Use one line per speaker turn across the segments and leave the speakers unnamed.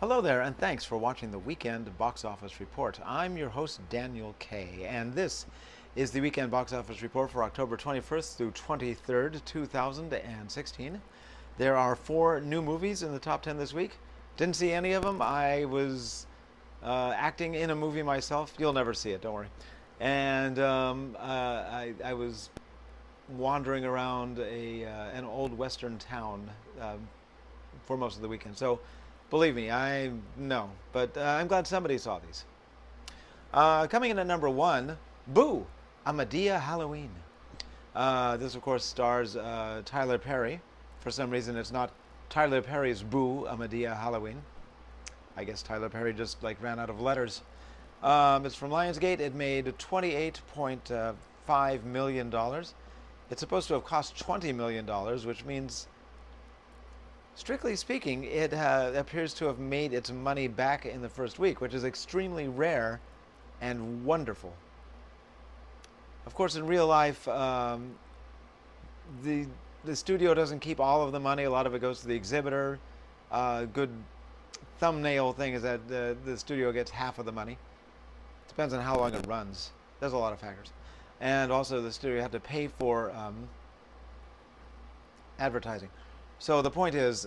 Hello there, and thanks for watching the Weekend Box Office Report. I'm your host, Daniel Kay, and this is the Weekend Box Office Report for October 21st through 23rd, 2016. There are 4 new movies in the top 10 this week. Didn't see any of them. I was acting in a movie myself. You'll never see it, don't worry. And I was wandering around an old western town for most of the weekend. So believe me, I know, but I'm glad somebody saw these. Coming in at number 1, Boo! A Madea Halloween. This, of course, stars Tyler Perry. For some reason, it's not Tyler Perry's Boo! A Madea Halloween. I guess Tyler Perry just ran out of letters. It's from Lionsgate. It made $28.5 million. It's supposed to have cost $20 million, which means, strictly speaking, it appears to have made its money back in the first week, which is extremely rare and wonderful. Of course, in real life, the studio doesn't keep all of the money. A lot of it goes to the exhibitor. Good thumbnail thing is that the studio gets half of the money. Depends on how long it runs. There's a lot of factors. And also the studio had to pay for advertising. So the point is,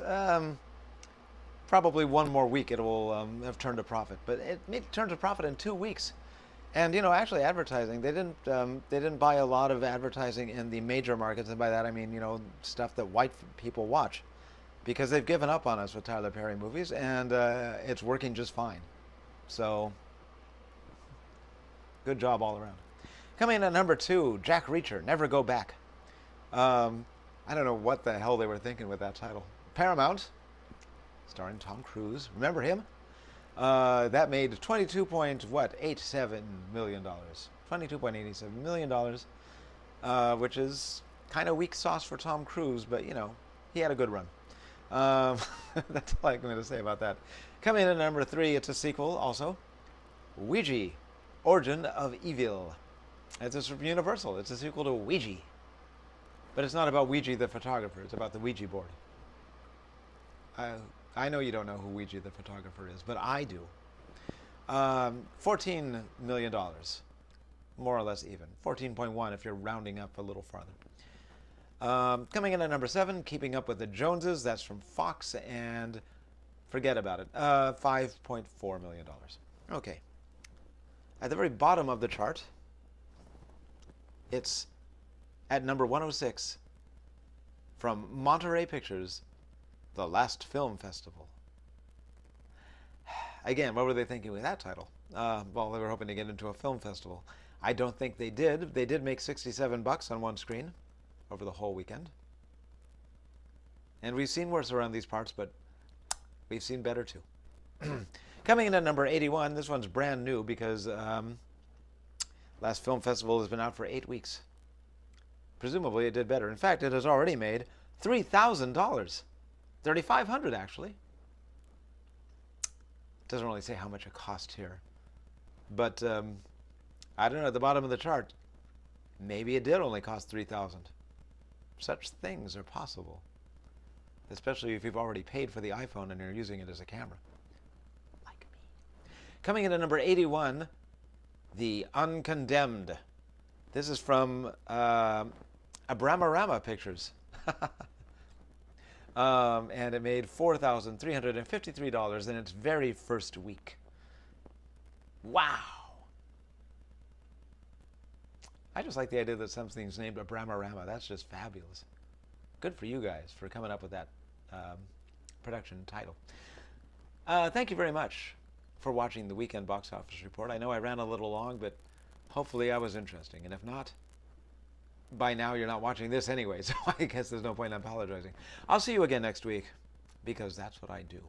probably one more week it will have turned a profit. But it turned a profit in 2 weeks. And actually, advertising, they didn't buy a lot of advertising in the major markets, and by that I mean stuff that white people watch, because they've given up on us with Tyler Perry movies, and it's working just fine. So good job all around. Coming in at number 2, Jack Reacher, Never Go Back. I don't know what the hell they were thinking with that title. Paramount, starring Tom Cruise. Remember him? That made $22.87 million. $22.87 million, which is kind of weak sauce for Tom Cruise, but he had a good run. That's all I'm going to say about that. Coming in at number 3, it's a sequel also. Ouija, Origin of Evil. It's from Universal. It's a sequel to Ouija. But it's not about Ouija the photographer. It's about the Ouija board. I know you don't know who Ouija the photographer is, but I do. $14 million. More or less even. 14.1 if you're rounding up a little farther. Coming in at number 7, Keeping Up with the Joneses. That's from Fox, and forget about it. $5.4 million. Okay. At the very bottom of the chart, it's at number 106 from Monterey Pictures, The Last Film Festival. Again, what were they thinking with that title? Well, they were hoping to get into a film festival. I don't think they did. They did make $67 on one screen over the whole weekend. And we've seen worse around these parts, but we've seen better too. Coming in at number 81, this one's brand new because Last Film Festival has been out for 8 weeks. Presumably it did better. In fact, it has already made $3,000. $3,500 actually. Doesn't really say how much it cost here. But I don't know, at the bottom of the chart, maybe it did only cost $3,000. Such things are possible. Especially if you've already paid for the iPhone and you're using it as a camera. Like me. Coming in at number 81, The Uncondemned. This is from Abramarama Pictures. And it made $4,353 in its very first week. Wow. I just like the idea that something's named Abramarama. That's just fabulous. Good for you guys for coming up with that production title. Thank you very much for watching the Weekend Box Office Report. I know I ran a little long, but hopefully I was interesting. And if not, by now you're not watching this anyway, so I guess there's no point in apologizing. I'll see you again next week, because that's what I do.